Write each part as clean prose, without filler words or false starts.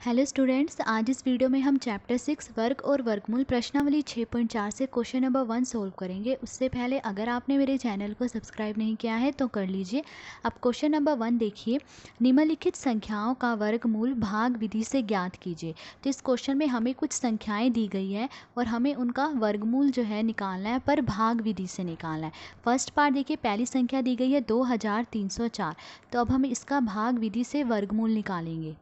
Hello students, आज इस video में हम चैप्टर 6 वर्ग और वर्गमूल प्रश्नावली 6.4 से क्वेश्चन नंबर 1 सोल्व करेंगे। उससे पहले अगर आपने मेरे चैनल को सब्सक्राइब नहीं किया है तो कर लीजिए। अब क्वेश्चन नंबर 1 देखिए, निम्नलिखित संख्याओं का वर्गमूल भाग विधि से ज्ञात कीजिए। तो इस क्वेश्चन में हमें कुछ संख्याएँ दी गई है और हमें उनका वर्गमूल जो है निकालना है, पर भाग विधि से निकालना है। फर्स्ट पार्ट देखिए, पहली संख्या दी गई है 2304। तो अब हम इसका भाग विधि से वर्गमूल निकालेंगे।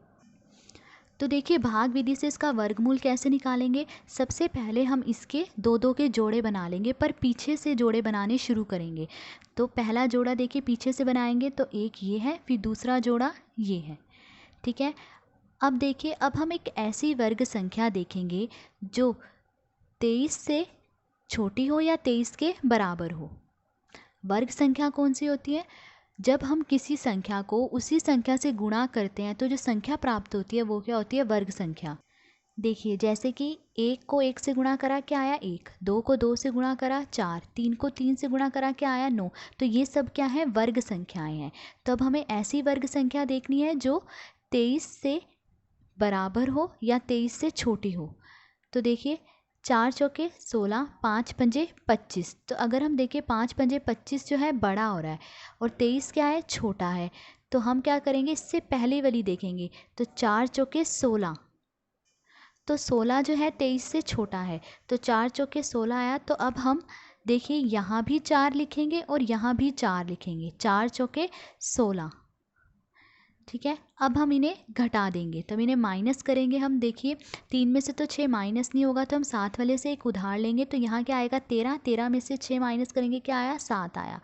तो देखिए, भाग विधि से इसका वर्गमूल कैसे निकालेंगे। सबसे पहले हम इसके दो दो के जोड़े बना लेंगे, पर पीछे से जोड़े बनाने शुरू करेंगे। तो पहला जोड़ा देखिए पीछे से बनाएंगे तो एक ये है, फिर दूसरा जोड़ा ये है। ठीक है। अब देखिए, अब हम एक ऐसी वर्ग संख्या देखेंगे जो 23 से छोटी हो या 23 के बराबर हो। वर्ग संख्या कौन सी होती है? जब हम किसी संख्या को उसी संख्या से गुणा करते हैं तो जो संख्या प्राप्त होती है वो क्या होती है? वर्ग संख्या। देखिए, जैसे कि 1 को 1 से गुणा करा, क्या आया? 1। 2 को 2 से गुणा करा, 4। 3 को 3 से गुणा करा, क्या आया? 9। तो ये सब क्या है? वर्ग संख्याएं हैं। तो अब हमें ऐसी वर्ग संख्या देखनी है जो 23 से बराबर हो या 23 से छोटी हो। तो देखिए, 4 चौके 16, 5 पंजे 25। तो अगर हम देखें 5 पंजे 25 जो है बड़ा हो रहा है और 23 क्या है? छोटा है। तो हम क्या करेंगे? इससे पहले वाली देखेंगे। तो 4 चौके 16, तो 16 जो है 23 से छोटा है। तो 4 चौके 16 आया। तो अब हम देखिए, यहाँ भी 4 लिखेंगे और यहाँ भी 4 लिखेंगे। 4 चौके 16। ठीक है। अब हम इन्हें घटा देंगे, तब इन्हें माइनस करेंगे हम। देखिए, 3 में से तो 6 माइनस नहीं होगा, तो हम 7 वाले से एक उधार लेंगे। तो यहाँ क्या आएगा? 13। 13 में से 6 माइनस करेंगे, क्या आया? 7 आया।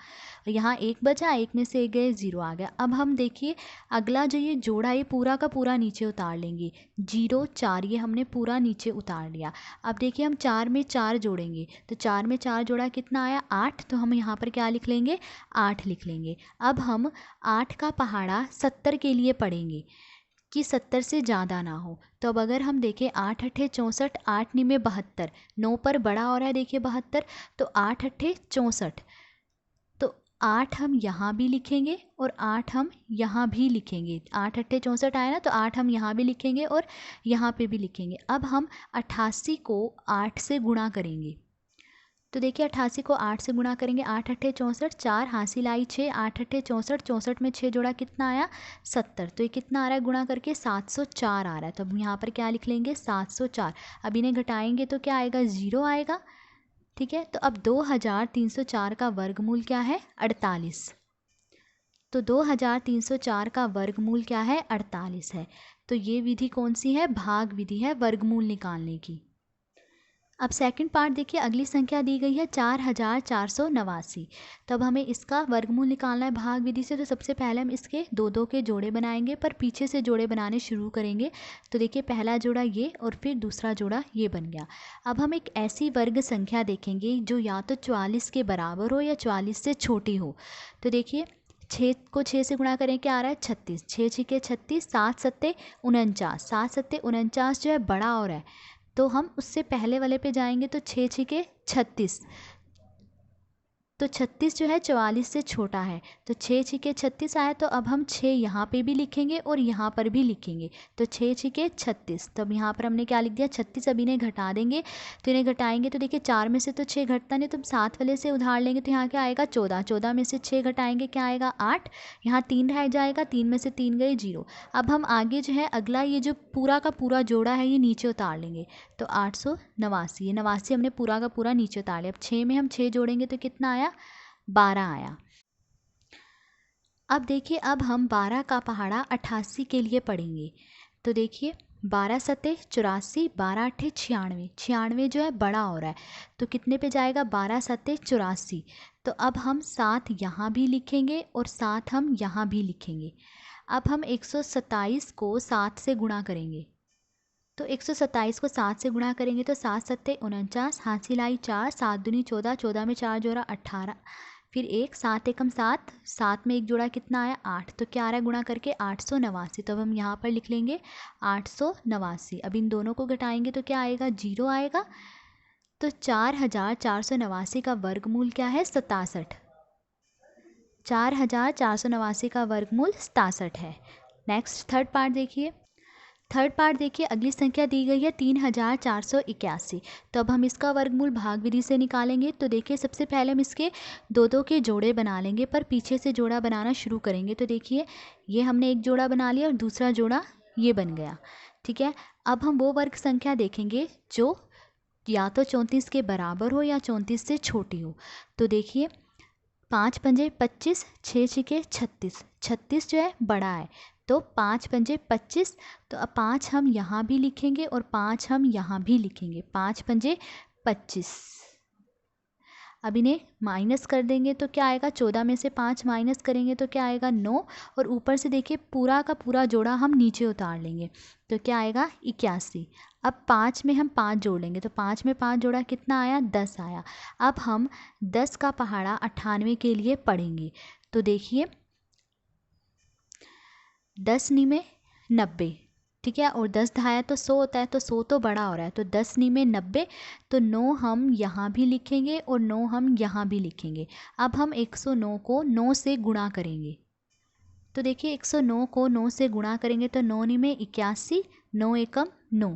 यहाँ 1 बचा, 1 में से 1 गए, 0 आ गया। अब हम देखिए, अगला जो ये जोड़ा है पूरा का पूरा नीचे उतार लेंगे। 0 4 ये हमने पूरा नीचे उतार लिया। अब देखिए, हम 4 में 4 जोड़ेंगे। तो 4 में 4 जोड़ा, कितना आया? 8। तो हम यहाँ पर क्या लिख लेंगे? 8 लिख लेंगे। अब हम 8 का पहाड़ा 70 के लिए पढ़ेंगे कि 70 से ज़्यादा ना हो। तो अब अगर हम देखें, 8 अट्ठे 64, 8 निमे 72, 9 पर बड़ा हो रहा है देखिए 72। तो 8 अट्ठे 64। तो 8 हम यहाँ भी लिखेंगे और 8 हम यहाँ भी लिखेंगे। 8 अट्ठे 64 आया ना, तो 8 हम यहाँ भी लिखेंगे और यहाँ पे भी लिखेंगे। अब हम 88 को 8 से गुणा करेंगे। तो देखिए, 88 को 8 से गुणा करेंगे। 8 अट्ठे 64, 4 हासिल आई 6, 8 अट्ठे 64, 64 में 6 जोड़ा, कितना आया? 70। तो ये कितना आ रहा है गुणा करके? 704 आ रहा है। तो अब यहाँ पर क्या लिख लेंगे? 704। अब इन्हें घटाएंगे तो क्या आएगा? 0 आएगा। ठीक है। तो अब 2304 का वर्गमूल क्या है? 48। तो 2304 का वर्गमूल क्या है? 48 है। तो ये विधि कौन सी है? भाग विधि है वर्गमूल निकालने की। अब सेकंड पार्ट देखिए, अगली संख्या दी गई है 4489। तब हमें इसका वर्गमूल निकालना है भाग विधि से। तो सबसे पहले हम इसके दो दो के जोड़े बनाएंगे, पर पीछे से जोड़े बनाने शुरू करेंगे। तो देखिए, पहला जोड़ा ये और फिर दूसरा जोड़ा ये बन गया। अब हम एक ऐसी वर्ग संख्या देखेंगे जो या तो 44 के बराबर हो या 44 से छोटी हो। तो देखिए, 6 को 6 से गुणा करें, क्या आ रहा है? 36। 6 छिके 36, 7 सत्ते 49। 7 सत्ते 49 जो है बड़ा हो रहा है। तो हम उससे पहले वाले पे जाएंगे। तो 6 छिके 36, तो 36 जो है 44 से छोटा है। तो 6 छिके 36 आया। तो अब हम 6 यहाँ पे भी लिखेंगे और यहाँ पर भी लिखेंगे। तो 6 छिके 36। तो अब यहाँ पर हमने क्या लिख दिया? 36। अब इन्हें घटा देंगे। तो इन्हें घटाएंगे तो देखिए, 4 में से तो 6 घटता नहीं, तो हम 7 वाले से उधार लेंगे। तो यहाँ क्या आएगा? 14। 14 में से 6 घटाएंगे, क्या आएगा? 8। यहाँ 3 रह जाएगा, 3 में से 3 गए, 0। अब हम आगे जो है अगला ये जो पूरा का पूरा जोड़ा है ये नीचे उतार लेंगे। तो 889, ये 89 हमने पूरा का पूरा नीचे उतार लिया। अब 6 में हम 6 जोड़ेंगे तो कितना आया? 12 आया। अब देखिए, अब हम 12 का पहाड़ा 88 के लिए पढ़ेंगे। तो देखिए, 12 सत्ते 84, 12 अट्ठे 96। 96 जो है बड़ा हो रहा है। तो कितने पे जाएगा? 12 सत्ते 84। तो अब हम 7 यहाँ भी लिखेंगे और 7 हम यहाँ भी लिखेंगे। अब हम 127 को 7 से गुणा करेंगे। तो 127 को 7 से गुणा करेंगे तो 7 सत्ते 49, हासिल आई 4, 7 दूनी 14, 14 में 4 जोड़ा 18, फिर 1, 7 एकम 7, 7 में 1 जोड़ा, कितना आया? 8। तो क्या आ रहा है गुणा करके? 889। तो अब हम यहाँ पर लिख लेंगे 889। अब इन दोनों को घटाएंगे तो क्या आएगा? 0 आएगा। तो 4489 का वर्गमूल क्या है? 67। 4489 का वर्गमूल 67 है। नेक्स्ट थर्ड पार्ट देखिए, थर्ड पार्ट देखिए, अगली संख्या दी गई है 3481। तो अब हम इसका वर्गमूल भाग विधि से निकालेंगे। तो देखिए सबसे पहले हम इसके दो दो के जोड़े बना लेंगे, पर पीछे से जोड़ा बनाना शुरू करेंगे। तो देखिए ये हमने एक जोड़ा बना लिया और दूसरा जोड़ा ये बन गया। ठीक है, अब हम वो वर्ग संख्या देखेंगे जो या तो 34 के बराबर हो या 34 से छोटी हो। तो देखिए 5 पंजे 25, 6 छिके 36, 36 जो है बड़ा है, तो 5 पंजे 25। तो अब 5 हम यहाँ भी लिखेंगे और 5 हम यहाँ भी लिखेंगे, 5 पंजे 25। अब इन्हें माइनस कर देंगे तो क्या आएगा, 14 में से 5 माइनस करेंगे तो क्या आएगा 9, और ऊपर से देखिए पूरा का पूरा जोड़ा हम नीचे उतार लेंगे तो क्या आएगा 81। अब 5 में हम 5 जोड़ लेंगे तो 5 में 5 जोड़ा कितना आया, 10 आया। अब हम 10 का पहाड़ा 98 के लिए पढ़ेंगे। तो देखिए 10 नी में 90, ठीक है, और 10 दहाया तो 100 होता है, तो 100 तो बड़ा हो रहा है, तो 10 नी में 90, तो 9 हम यहाँ भी लिखेंगे और 9 हम यहाँ भी लिखेंगे। अब हम 109 को 9 से गुणा करेंगे। तो देखिए 109 को 9 से गुणा करेंगे तो 9 नी में 81, 9 एकम 9,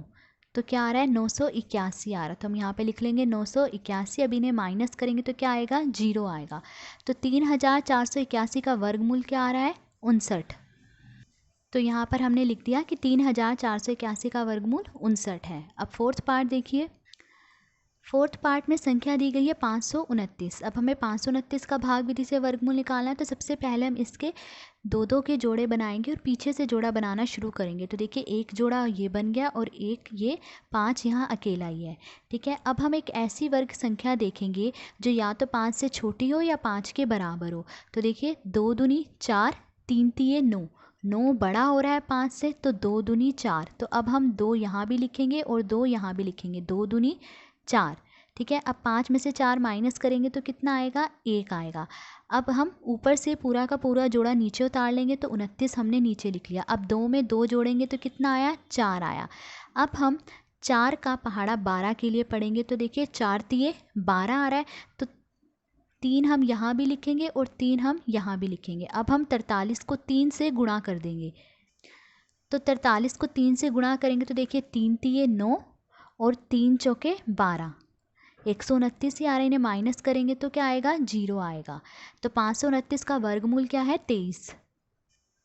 तो क्या आ रहा है 981 आ रहा है। तो हम यहाँ पे लिख लेंगे 981। अब इन्हें माइनस करेंगे तो क्या आएगा, 0 आएगा। तो 3481 का वर्गमूल क्या आ रहा है, 59। तो यहाँ पर हमने लिख दिया कि 3481 का वर्गमूल 59 है। अब फोर्थ पार्ट देखिए, फोर्थ पार्ट में संख्या दी गई है 529। अब हमें 529 का भाग विधि से वर्गमूल निकालना है। तो सबसे पहले हम इसके दो दो के जोड़े बनाएंगे और पीछे से जोड़ा बनाना शुरू करेंगे। तो देखिए एक जोड़ा ये बन गया और एक ये 5 यहाँ अकेला ही है। ठीक है, अब हम एक ऐसी वर्ग संख्या देखेंगे जो या तो 5 से छोटी हो या 5 के बराबर हो। तो देखिए 2 दूनी 4, 3 तिये 9, 9 बड़ा हो रहा है 5 से, तो 2 दूनी 4। तो अब हम 2 यहाँ भी लिखेंगे और 2 यहाँ भी लिखेंगे, 2 दूनी 4। ठीक है, अब 5 में से 4 माइनस करेंगे तो कितना आएगा, 1 आएगा। अब हम ऊपर से पूरा का पूरा जोड़ा नीचे उतार लेंगे तो 29 हमने नीचे लिख लिया। अब 2 में 2 जोड़ेंगे तो कितना आया, 4 आया। अब हम 4 का पहाड़ा 12 के लिए पढ़ेंगे। तो देखिए 4 तिये 12 आ रहा है, तो 3 हम यहाँ भी लिखेंगे और 3 हम यहाँ भी लिखेंगे। अब हम 43 को 3 से गुणा कर देंगे। तो 43 को 3 से गुणा करेंगे तो देखिए 3 तिये 9 और 3 चौके 12, 129 ही आ रहा है। इन्हें माइनस करेंगे तो क्या आएगा, 0 आएगा। तो 529 का वर्गमूल क्या है, 23।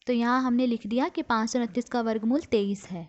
तो यहाँ हमने लिख दिया कि 529 का वर्गमूल 23 है।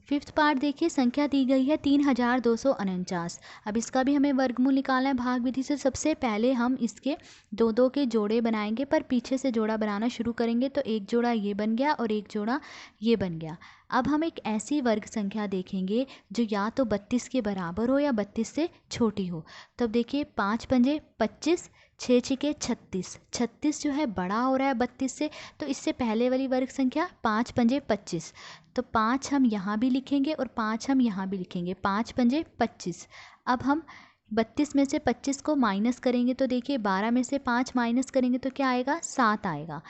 फिफ्थ पार्ट देखिए, संख्या दी गई है 3249। अब इसका भी हमें वर्गमूल निकालना है भाग विधि से। सबसे पहले हम इसके दो दो के जोड़े बनाएंगे, पर पीछे से जोड़ा बनाना शुरू करेंगे। तो एक जोड़ा ये बन गया और एक जोड़ा ये बन गया। अब हम एक ऐसी वर्ग संख्या देखेंगे जो या तो 32 के बराबर हो या 32 से छोटी हो। तब देखिए 5 पंजे 25, 6 छिके 36, 36 जो है बड़ा हो रहा है 32 से, तो इससे पहले वाली वर्ग संख्या 5 पंजे 25। तो 5 हम यहाँ भी लिखेंगे और 5 हम यहाँ भी लिखेंगे, 5 पंजे 25। अब हम 32 में से 25 को माइनस करेंगे तो देखिए 12 में से 5 माइनस करेंगे तो क्या आएगा, 7 आएगा।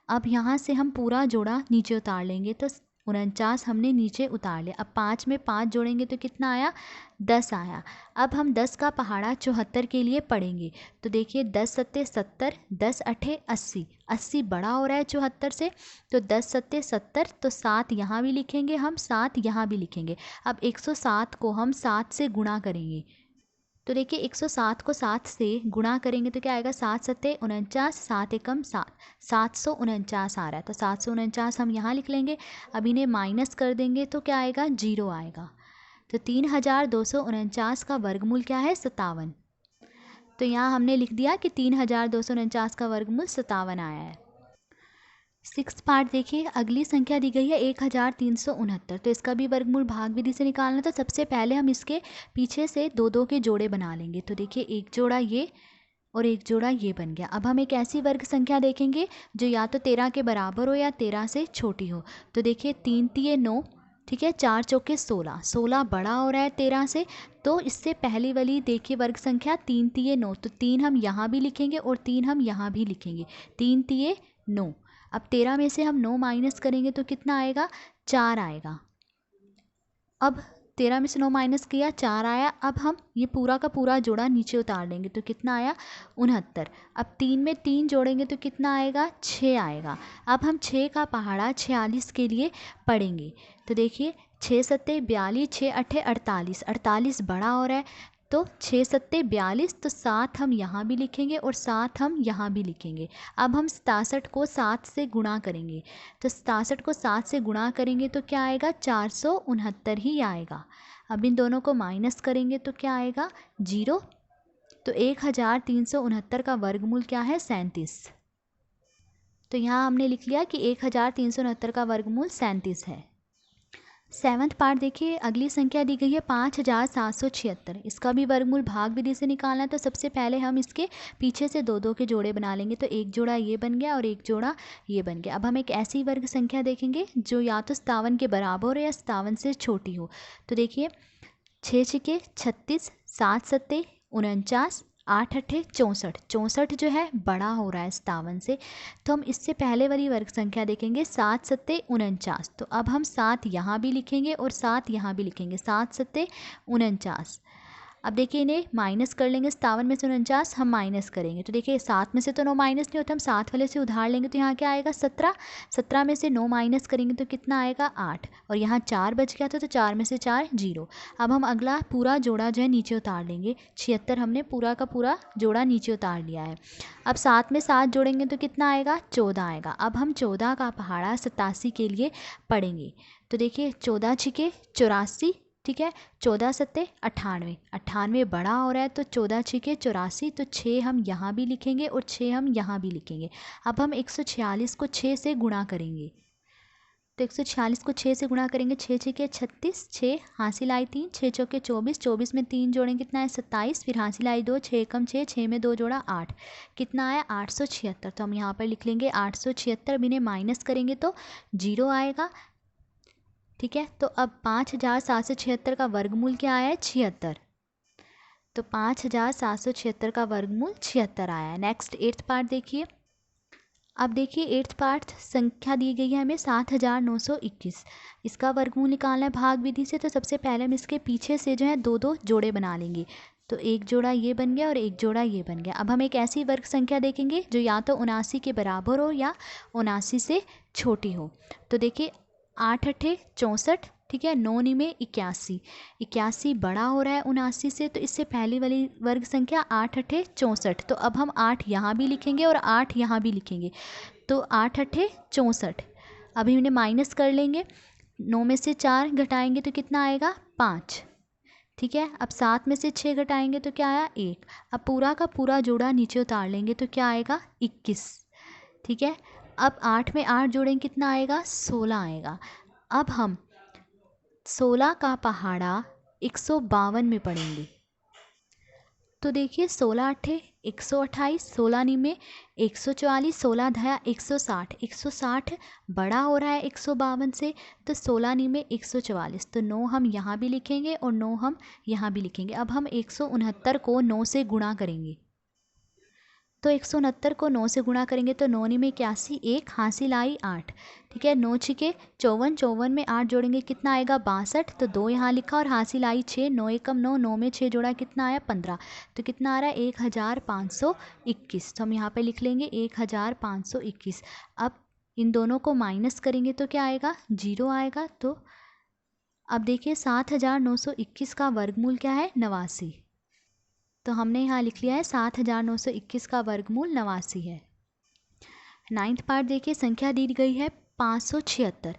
अब यहाँ से हम पूरा जोड़ा नीचे उतार लेंगे, तो 49 हमने नीचे उतार लिया। अब 5 में 5 जोड़ेंगे तो कितना आया, 10 आया। अब हम 10 का पहाड़ा 74 के लिए पढ़ेंगे। तो देखिए 10 सत्ते 70, 10 अठे 80, 80 बड़ा हो रहा है 74 से, तो 10 सत्ते 70, तो 7 यहाँ भी लिखेंगे हम, 7 यहाँ भी लिखेंगे। अब 107 को हम 7 से गुणा करेंगे। तो देखिए 107 को 7 से गुणा करेंगे तो क्या आएगा, 7 सत्ते 49, 7 एकम 7, 749 आ रहा है। तो 749 हम यहाँ लिख लेंगे। अब इन्हें माइनस कर देंगे तो क्या आएगा, 0 आएगा। तो 3249 का वर्गमूल क्या है, 57। तो यहाँ हमने लिख दिया कि 3249 का वर्गमूल 57 आया है। सिक्स्थ पार्ट देखिए, अगली संख्या दी गई है 1369। तो इसका भी वर्गमूल भाग विधि से निकालना। तो सबसे पहले हम इसके पीछे से दो दो के जोड़े बना लेंगे। तो देखिए एक जोड़ा ये और एक जोड़ा ये बन गया। अब हम एक ऐसी वर्ग संख्या देखेंगे जो या तो 13 के बराबर हो या 13 से छोटी हो। तो देखिए 3 तिये 9, ठीक है, 4 चौके 16, 16 बड़ा हो रहा है 13 से, तो इससे पहली वाली देखिए वर्ग संख्या 3 तिये 9, तो 3 हम यहाँ भी लिखेंगे और 3 हम यहाँ भी लिखेंगे, 3 तिये 9। अब 13 में से हम 9 माइनस करेंगे तो कितना आएगा, 4 आएगा। अब 13 में से 9 माइनस किया, 4 आया। अब हम ये पूरा का पूरा जोड़ा नीचे उतार लेंगे तो कितना आया, 69। अब 3 में 3 जोड़ेंगे तो कितना आएगा, 6 आएगा। अब हम 6 का पहाड़ा 46 के लिए पढ़ेंगे। तो देखिए 6 सत्ते 42, 6 अट्ठे 48, 48 बड़ा हो रहा है तो 6 सत्ते 42, तो 7 हम यहाँ भी लिखेंगे और 7 हम यहाँ भी लिखेंगे। अब हम 67 को 7 से गुणा करेंगे, तो 67 को 7 से गुणा करेंगे तो क्या आएगा, 469 ही आएगा। अब इन दोनों को माइनस करेंगे तो क्या आएगा, 0। तो 1369 का वर्गमूल क्या है, 37। तो यहाँ हमने लिख लिया कि 1369 का वर्गमूल 37 है। 7वां पार्ट देखिए, अगली संख्या दी गई है 5776। इसका भी वर्गमूल भाग विधि से निकालना है। तो सबसे पहले हम इसके पीछे से 2 2 के जोड़े बना लेंगे। तो एक जोड़ा ये बन गया और एक जोड़ा ये बन गया। अब हम एक ऐसी वर्ग संख्या देखेंगे जो या तो 57 के बराबर हो या 57 से छोटी हो। तो देखिए 6 छिके 36, 7 सत्ते 49, 8 अट्ठे 64। 64 जो है बड़ा हो रहा है 57 से, तो हम इससे पहले वाली वर्ग संख्या देखेंगे 7 सत्ते 49। तो अब हम 7 यहाँ भी लिखेंगे और 7 यहाँ भी लिखेंगे, 7 सत्ते 49। अब देखिए इन्हें माइनस कर लेंगे, 57 में से 49 हम माइनस करेंगे। तो देखिए 7 में से तो 9 माइनस नहीं होता, हम 7 वाले से उधार लेंगे तो यहाँ क्या आएगा, 17। 17 में से 9 माइनस करेंगे तो कितना आएगा, 8। और यहाँ 4 बच गया था तो 4 में से 4 0। अब हम अगला पूरा जोड़ा जो है नीचे उतार लेंगे। 76 हमने पूरा का पूरा जोड़ा नीचे उतार लिया है। अब 7 में 7 जोड़ेंगे तो कितना आएगा, 14 आएगा। अब हम 14 का पहाड़ा 87 के लिए पढ़ेंगे। तो देखिए 14 छिके 84, ठीक है, 14 सत्ते 98, 98 बड़ा हो रहा है तो 14 छिके 84, तो 6 हम यहाँ भी लिखेंगे और 6 हम यहाँ भी लिखेंगे। अब हम 146 को 6 से गुणा करेंगे। तो 146 को 6 से गुणा करेंगे, 6 छिके 36, 6 हासिल आई 3, 6 चौके 24, 24 में 3 जोड़ेंगे कितना है, 27, फिर हासिल आई 2, 6 कम 6, 6 में 2 जोड़ा 8, कितना आया 876। तो हम यहाँ पर लिख लेंगे 876, इन्हें माइनस करेंगे तो 0 आएगा। ठीक है, तो अब 5776 का वर्गमूल क्या आया है, 76। तो 5776 का वर्गमूल 76 आया है। नेक्स्ट 8th पार्ट देखिए। अब देखिए 8th पार्ट संख्या दी गई है हमें 7921। इसका वर्गमूल निकालना है भाग विधि से। तो सबसे पहले हम इसके पीछे से जो है 2 2 जोड़े बना लेंगे। तो एक जोड़ा ये बन गया और एक जोड़ा ये बन गया। अब हम एक ऐसी वर्ग संख्या देखेंगे जो या तो 79 के बराबर हो या 79 से छोटी हो। तो देखिए 8 अट्ठे 64, ठीक है, 9 नी में 81, 81 बड़ा हो रहा है 79 से, तो इससे पहली वाली वर्ग संख्या 8 अट्ठे 64। तो अब हम 8 यहाँ भी लिखेंगे और 8 यहाँ भी लिखेंगे। तो 8 अट्ठे 64, अभी इन्हें माइनस कर लेंगे। 9 में से 4 घटाएंगे तो कितना आएगा, 5। ठीक है, अब 7 में से 6 घटाएंगे तो क्या आया, 1। अब पूरा का पूरा जोड़ा नीचे उतार लेंगे तो क्या आएगा, 21। ठीक है, अब 8 में 8 जोड़ेंगे कितना आएगा, 16 आएगा। अब हम 16 का पहाड़ा 152 में पढ़ेंगे। तो देखिए 16 अट्ठे 128, 16 नी में 144, 16 धया 160, 160 बड़ा हो रहा है 152 से, तो 16 नी में 144, तो 9 हम यहाँ भी लिखेंगे और 9 हम यहाँ भी लिखेंगे। अब हम 169 को 9 से गुणा करेंगे। तो 169 को 9 से गुणा करेंगे तो 9 नी में 81, 1 हासिल आई 8। ठीक है, 9 छिके 54, 54 में 8 जोड़ेंगे कितना आएगा, 62, तो 2 यहाँ लिखा और हासिल आई 6, 9 एकम 9, 9 में 6 जोड़ा कितना आया, 15। तो कितना आ रहा है, 1521। तो हम यहाँ पे लिख लेंगे 1521। अब इन दोनों को माइनस करेंगे तो क्या आएगा, 0 आएगा। तो अब देखिए 7921 का वर्गमूल क्या है, 89। तो हमने यहाँ लिख लिया है 7921 का वर्गमूल 89 है। 9th पार्ट देखिए, संख्या दी गई है 576।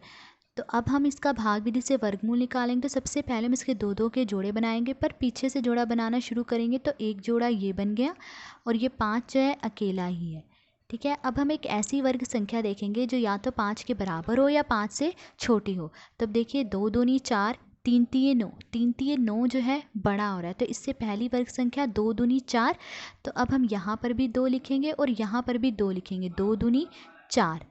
तो अब हम इसका भाग विधि से वर्गमूल निकालेंगे। तो सबसे पहले हम इसके 2 2 के जोड़े बनाएंगे, पर पीछे से जोड़ा बनाना शुरू करेंगे तो एक जोड़ा ये बन गया और ये 5 जो है अकेला ही है। ठीक है, अब हम एक ऐसी वर्ग संख्या देखेंगे जो या तो 5 के बराबर हो या 5 से छोटी हो। तब देखिए 2 दूनी 4, 3 तिये 9, 3 तिये 9 जो है बड़ा हो रहा है, तो इससे पहली वर्ग संख्या 2 दूनी 4। तो अब हम यहाँ पर भी 2 लिखेंगे और यहाँ पर भी 2 लिखेंगे, 2 दूनी 4।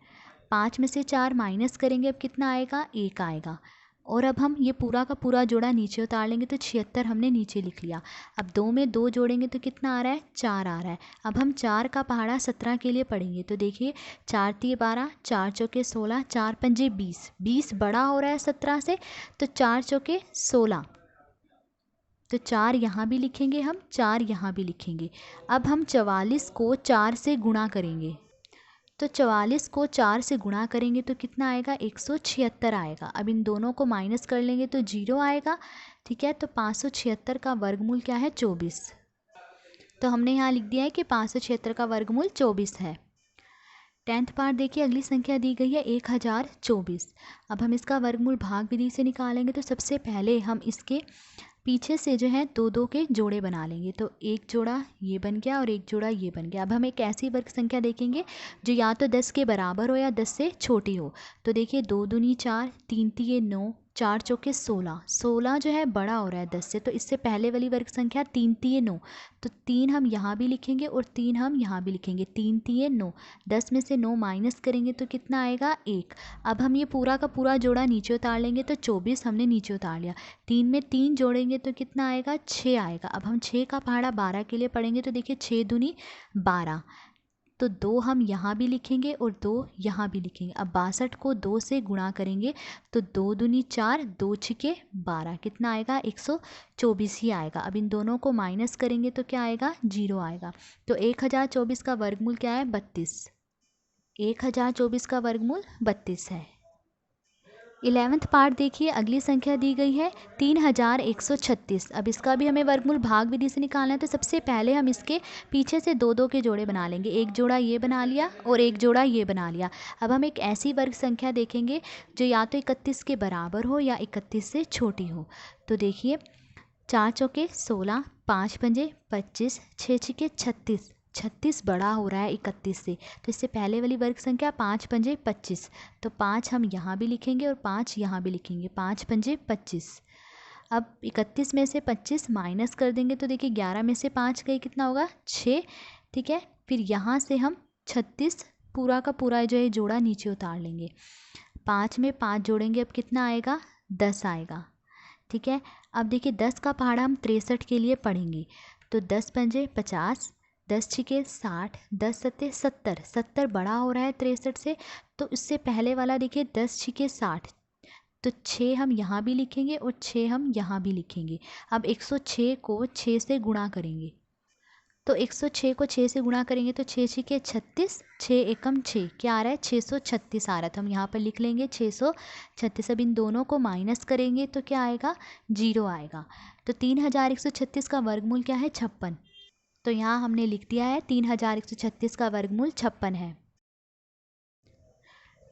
5 में से 4 माइनस करेंगे, अब कितना आएगा, 1 आएगा। और अब हम ये पूरा का पूरा जोड़ा नीचे उतार लेंगे तो 76 हमने नीचे लिख लिया। अब 2 में 2 जोड़ेंगे तो कितना आ रहा है, 4 आ रहा है। अब हम 4 का पहाड़ा 17 के लिए पढ़ेंगे। तो देखिए 4 तिये 12, 4 चौके 16, 4 पंजे 20, 20 बड़ा हो रहा है 17 से, तो 4 चौके 16, तो 4 यहाँ भी लिखेंगे, हम 4 यहाँ भी लिखेंगे। अब हम 44 को 4 से गुणा करेंगे, तो 44 को 4 से गुणा करेंगे तो कितना आएगा, 176 आएगा। अब इन दोनों को माइनस कर लेंगे तो 0 आएगा। ठीक है, तो 576 का वर्गमूल क्या है, 24। तो हमने यहाँ लिख दिया है कि 576 का वर्गमूल 24 है। 10th पार्ट देखिए, अगली संख्या दी गई है 1024। अब हम इसका वर्गमूल भाग विधि से निकालेंगे। तो सबसे पहले हम इसके पीछे से जो है दो दो के जोड़े बना लेंगे। तो एक जोड़ा ये बन गया और एक जोड़ा ये बन गया। अब हम एक ऐसी वर्ग संख्या देखेंगे जो या तो 10 के बराबर हो या 10 से छोटी हो। तो देखिए 2 दूनी 4, 3 तिये 9, 4 चौके 16। 16 जो है बड़ा हो रहा है 10 से, तो इससे पहले वाली वर्ग संख्या 3 तिये 9। तो 3 हम यहाँ भी लिखेंगे और 3 हम यहाँ भी लिखेंगे। 3 तिये 9, 10 में से 9 माइनस करेंगे तो कितना आएगा, 1। अब हम ये पूरा का पूरा जोड़ा नीचे उतार लेंगे। तो 24 हमने नीचे उतार लिया। 3 में 3 जोड़ेंगे तो कितना आएगा, 6 आएगा। अब हम 6 का पहाड़ा 12 के लिए पढ़ेंगे। तो देखिए 6 दूनी 12, तो 2 हम यहाँ भी लिखेंगे और 2 यहाँ भी लिखेंगे। अब 62 को 2 से गुणा करेंगे तो 2 दूनी 4, 2 छिके 12, कितना आएगा, 124 ही आएगा। अब इन दोनों को माइनस करेंगे तो क्या आएगा, 0 आएगा। तो 1024 का वर्गमूल क्या है, 32। 1024 का वर्गमूल 32 है। 11th पार्ट देखिए, अगली संख्या दी गई है 3136। अब इसका भी हमें वर्गमूल भाग विधि से निकालना है। तो सबसे पहले हम इसके पीछे से दो दो के जोड़े बना लेंगे। एक जोड़ा ये बना लिया और एक जोड़ा ये बना लिया। अब हम एक ऐसी वर्ग संख्या देखेंगे जो या तो 31 के बराबर हो या 31 से छोटी हो। तो देखिए 4 चौके 16, 5 पंजे 25, 6 छिके 36। 36 बड़ा हो रहा है 31 से, तो इससे पहले वाली वर्ग संख्या 5 पंजे 25। तो 5 हम यहाँ भी लिखेंगे और 5 यहाँ भी लिखेंगे। 5 पंजे 25। अब 31 में से 25 माइनस कर देंगे तो देखिए 11 में से 5 गए, कितना होगा, 6। ठीक है, फिर यहाँ से हम 36 पूरा का पूरा जो है जोड़ा नीचे उतार लेंगे। 5 में 5 जोड़ेंगे, अब कितना आएगा, 10 आएगा। ठीक है, अब देखिए 10 का पहाड़ा हम 63 के लिए पढ़ेंगे। तो 10 पंजे 50, 10 छिके 60, 10 सत्ते 70। 70 बड़ा हो रहा है 63 से, तो इससे पहले वाला देखिए 10 छिके 60। तो 6 हम यहाँ भी लिखेंगे और 6 हम यहाँ भी लिखेंगे। अब 106 को 6 से गुणा करेंगे। तो 106 को 6 से गुणा करेंगे तो 6 छिके 36, 6 एकम 6, क्या आ रहा है, 636 आ रहा है। तो हम यहाँ पर लिख लेंगे 636। अब इन दोनों को माइनस करेंगे तो क्या आएगा, 0 आएगा। तो 3136 का वर्गमूल क्या है, 56। तो यहाँ हमने लिख दिया है 3136 का वर्गमूल 56 है।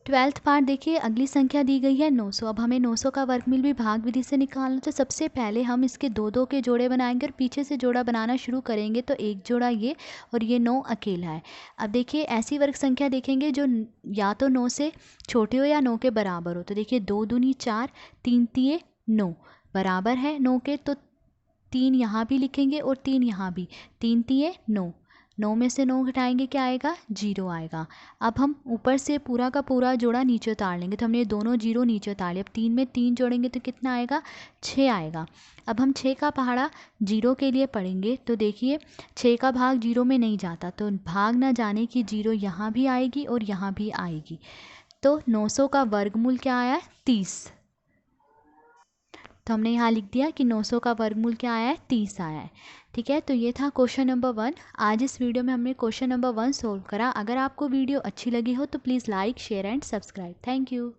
12th पार्ट देखिए, अगली संख्या दी गई है 900। अब हमें 900 का वर्गमूल भी भाग विधि से निकालना। तो सबसे पहले हम इसके दो दो के जोड़े बनाएंगे और पीछे से जोड़ा बनाना शुरू करेंगे। तो एक जोड़ा ये और ये 9 अकेला है। अब देखिए ऐसी वर्ग संख्या देखेंगे जो या तो 9 से छोटे हो या 9 के बराबर हो। तो देखिए 2 दूनी 4, 3 तिये 9 बराबर है 9 के, तो 3 यहाँ भी लिखेंगे और 3 यहाँ भी। 3 तिये 9, 9 में से 9 घटाएंगे, क्या आएगा, 0 आएगा। अब हम ऊपर से पूरा का पूरा जोड़ा नीचे उतार लेंगे। तो हमने दोनों 0 नीचे उतार लिया। अब 3 में 3 जोड़ेंगे तो कितना आएगा, 6 आएगा। अब हम 6 का पहाड़ा 0 के लिए पढ़ेंगे। तो देखिए 6 का भाग 0 में नहीं जाता, तो भाग ना जाने की 0 यहाँ भी आएगी और यहाँ भी आएगी। तो 900 का वर्गमूल क्या आया, 30। तो हमने यहाँ लिख दिया कि 900 का वर्गमूल क्या आया है, 30 आया है। ठीक है, तो ये था क्वेश्चन नंबर 1। आज इस वीडियो में हमने क्वेश्चन नंबर 1 सोल्व करा। अगर आपको वीडियो अच्छी लगी हो तो please like, share and subscribe. Thank you.